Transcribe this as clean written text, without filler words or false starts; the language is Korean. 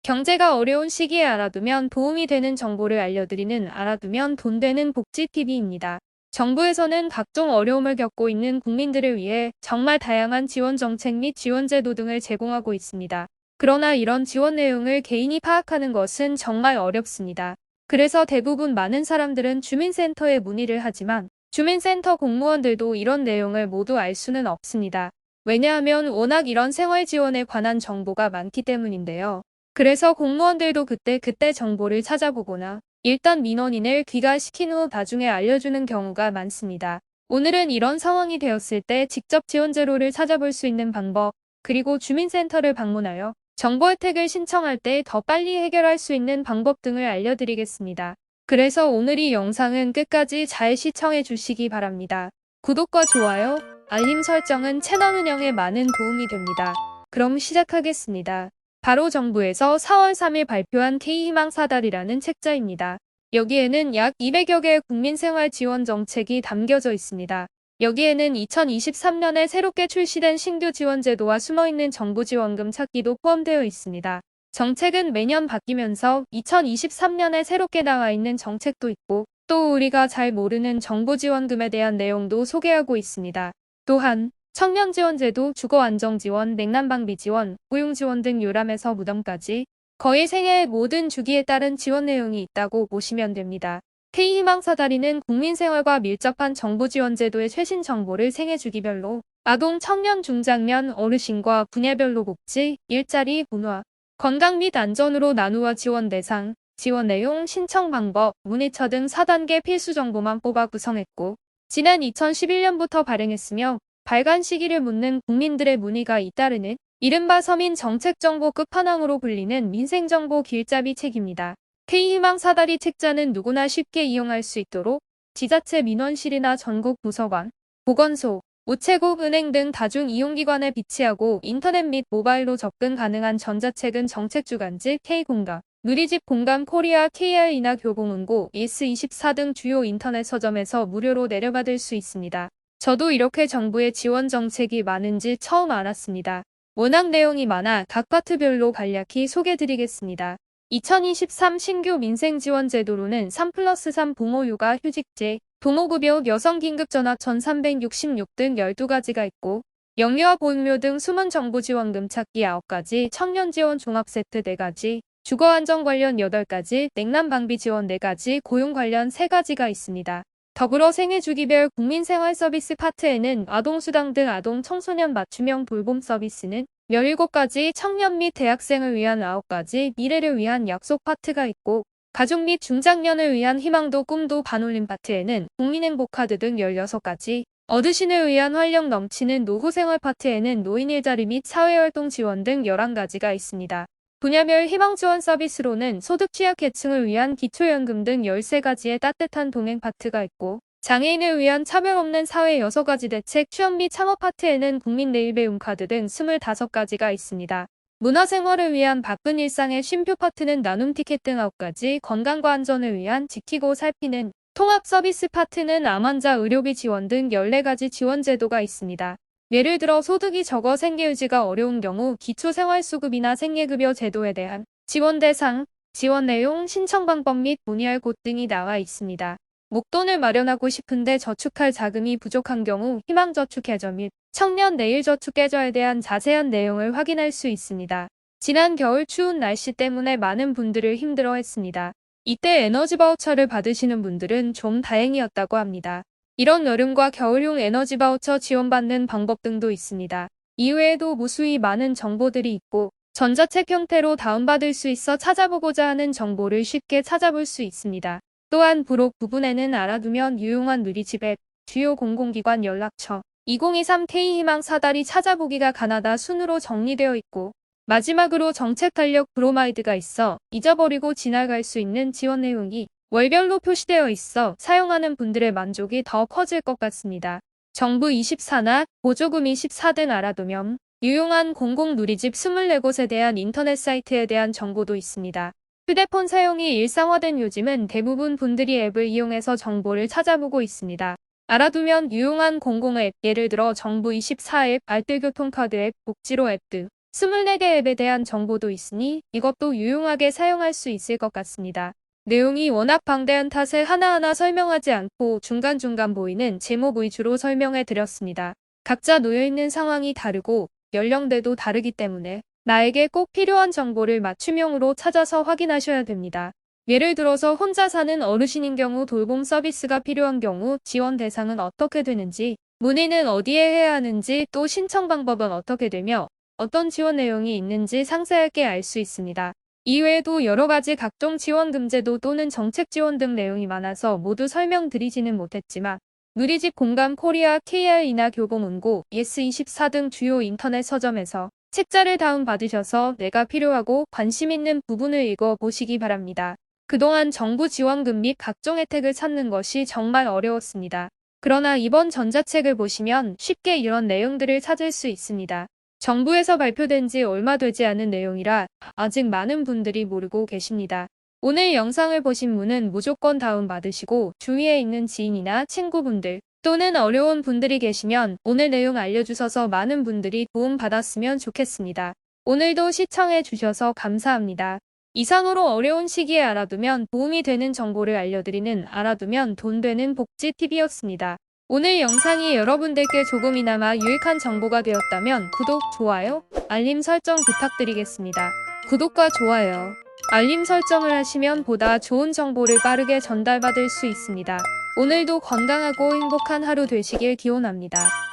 경제가 어려운 시기에 알아두면 도움이 되는 정보를 알려드리는 알아두면 돈 되는 복지TV입니다. 정부에서는 각종 어려움을 겪고 있는 국민들을 위해 정말 다양한 지원 정책 및 지원제도 등을 제공하고 있습니다. 그러나 이런 지원 내용을 개인이 파악하는 것은 정말 어렵습니다. 그래서 대부분 많은 사람들은 주민센터에 문의를 하지만 주민센터 공무원들도 이런 내용을 모두 알 수는 없습니다. 왜냐하면 워낙 이런 생활 지원에 관한 정보가 많기 때문인데요. 그래서 공무원들도 그때그때 정보를 찾아보거나 일단 민원인을 귀가시킨 후 나중에 알려주는 경우가 많습니다. 오늘은 이런 상황이 되었을 때 직접 지원제도를 찾아볼 수 있는 방법, 그리고 주민센터를 방문하여 정보 혜택을 신청할 때 더 빨리 해결할 수 있는 방법 등을 알려드리겠습니다. 그래서 오늘 이 영상은 끝까지 잘 시청해 주시기 바랍니다. 구독과 좋아요, 알림 설정은 채널 운영에 많은 도움이 됩니다. 그럼 시작하겠습니다. 바로 정부에서 4월 3일 발표한 K희망사다리라는 책자입니다. 여기에는 약 200여 개의 국민생활 지원 정책이 담겨져 있습니다. 여기에는 2023년에 새롭게 출시된 신규 지원제도와 숨어있는 정부지원금 찾기도 포함되어 있습니다. 정책은 매년 바뀌면서 2023년에 새롭게 나와 있는 정책도 있고 또 우리가 잘 모르는 정부지원금에 대한 내용도 소개하고 있습니다. 또한 청년지원제도, 주거안정지원, 냉난방비지원, 고용지원 등 요람에서 무덤까지 거의 생애의 모든 주기에 따른 지원 내용이 있다고 보시면 됩니다. K희망사다리는 국민생활과 밀접한 정부지원제도의 최신 정보를 생애 주기별로 아동, 청년, 중장년, 어르신과 분야별로 복지, 일자리, 문화, 건강 및 안전으로 나누어 지원 대상, 지원 내용, 신청 방법, 문의처 등 4단계 필수 정보만 뽑아 구성했고 지난 2011년부터 발행했으며 발간 시기를 묻는 국민들의 문의가 잇따르는 이른바 서민정책정보 끝판왕으로 불리는 민생정보 길잡이 책입니다. K희망사다리 책자는 누구나 쉽게 이용할 수 있도록 지자체 민원실이나 전국 도서관, 보건소, 우체국, 은행 등 다중이용기관에 비치하고 인터넷 및 모바일로 접근 가능한 전자책은 정책주간지 K공감, 누리집 공감 코리아 KR이나 교보문고, 예스24 등 주요 인터넷 서점에서 무료로 내려받을 수 있습니다. 저도 이렇게 정부의 지원 정책이 많은지 처음 알았습니다. 워낙 내용이 많아 각 파트별로 간략히 소개드리겠습니다. 2023 신규 민생지원제도로는 3+3 부모육아 휴직제, 동호급여, 여성긴급전화 1366 등 12가지가 있고 영유아 보육료 등 숨은 정부지원금 찾기 9가지, 청년지원 종합세트 4가지, 주거안정 관련 8가지, 냉난방비 지원 4가지, 고용 관련 3가지가 있습니다. 더불어 생애주기별 국민생활서비스 파트에는 아동수당 등 아동 청소년 맞춤형 돌봄 서비스는 17가지, 청년 및 대학생을 위한 9가지, 미래를 위한 약속 파트가 있고 가족 및 중장년을 위한 희망도 꿈도 반올림 파트에는 국민행복카드 등 16가지, 어르신을 위한 활력 넘치는 노후생활 파트에는 노인 일자리 및 사회활동 지원 등 11가지가 있습니다. 분야별 희망지원 서비스로는 소득 취약계층을 위한 기초연금 등 13가지의 따뜻한 동행 파트가 있고 장애인을 위한 차별 없는 사회 6가지 대책, 취업 및 창업 파트에는 국민 내일 배움 카드 등 25가지가 있습니다. 문화생활을 위한 바쁜 일상의 쉼표 파트는 나눔 티켓 등 9가지, 건강과 안전을 위한 지키고 살피는 통합 서비스 파트는 암 환자 의료비 지원 등 14가지 지원 제도가 있습니다. 예를 들어 소득이 적어 생계유지가 어려운 경우 기초생활수급이나 생계급여 제도에 대한 지원 대상, 지원 내용, 신청 방법 및 문의할 곳 등이 나와 있습니다. 목돈을 마련하고 싶은데 저축할 자금이 부족한 경우 희망저축계좌 및 청년 내일저축계좌에 대한 자세한 내용을 확인할 수 있습니다. 지난 겨울 추운 날씨 때문에 많은 분들을 힘들어했습니다. 이때 에너지 바우처를 받으시는 분들은 좀 다행이었다고 합니다. 이런 여름과 겨울용 에너지 바우처 지원받는 방법 등도 있습니다. 이외에도 무수히 많은 정보들이 있고 전자책 형태로 다운받을 수 있어 찾아보고자 하는 정보를 쉽게 찾아볼 수 있습니다. 또한 부록 부분에는 알아두면 유용한 누리집 앱, 주요 공공기관 연락처, 2023 K희망사다리 찾아보기가 가나다 순으로 정리되어 있고 마지막으로 정책 달력 브로마이드가 있어 잊어버리고 지나갈 수 있는 지원 내용이 월별로 표시되어 있어 사용하는 분들의 만족이 더 커질 것 같습니다. 정부 24나 보조금 24 등 알아두면 유용한 공공 누리집 24곳에 대한 인터넷 사이트에 대한 정보도 있습니다. 휴대폰 사용이 일상화된 요즘은 대부분 분들이 앱을 이용해서 정보를 찾아보고 있습니다. 알아두면 유용한 공공 앱, 예를 들어 정부 24 앱, 알뜰교통카드 앱, 복지로 앱 등 24개 앱에 대한 정보도 있으니 이것도 유용하게 사용할 수 있을 것 같습니다. 내용이 워낙 방대한 탓에 하나하나 설명하지 않고 중간중간 보이는 제목 위주로 설명해 드렸습니다. 각자 놓여있는 상황이 다르고 연령대도 다르기 때문에 나에게 꼭 필요한 정보를 맞춤형으로 찾아서 확인하셔야 됩니다. 예를 들어서 혼자 사는 어르신인 경우 돌봄 서비스가 필요한 경우 지원 대상은 어떻게 되는지, 문의는 어디에 해야 하는지, 또 신청 방법은 어떻게 되며 어떤 지원 내용이 있는지 상세하게 알 수 있습니다. 이외에도 여러 가지 각종 지원금 제도 또는 정책 지원 등 내용이 많아서 모두 설명드리지는 못했지만 누리집 공감 코리아 KR이나 교보문고, 예스24 등 주요 인터넷 서점에서 책자를 다운받으셔서 내가 필요하고 관심 있는 부분을 읽어보시기 바랍니다. 그동안 정부 지원금 및 각종 혜택을 찾는 것이 정말 어려웠습니다. 그러나 이번 전자책을 보시면 쉽게 이런 내용들을 찾을 수 있습니다. 정부에서 발표된 지 얼마 되지 않은 내용이라 아직 많은 분들이 모르고 계십니다. 오늘 영상을 보신 분은 무조건 다운받으시고 주위에 있는 지인이나 친구분들 또는 어려운 분들이 계시면 오늘 내용 알려주셔서 많은 분들이 도움받았으면 좋겠습니다. 오늘도 시청해 주셔서 감사합니다. 이상으로 어려운 시기에 알아두면 도움이 되는 정보를 알려드리는 알아두면 돈 되는 복지TV였습니다. 오늘 영상이 여러분들께 조금이나마 유익한 정보가 되었다면 구독, 좋아요, 알림 설정 부탁드리겠습니다. 구독과 좋아요, 알림 설정을 하시면 보다 좋은 정보를 빠르게 전달받을 수 있습니다. 오늘도 건강하고 행복한 하루 되시길 기원합니다.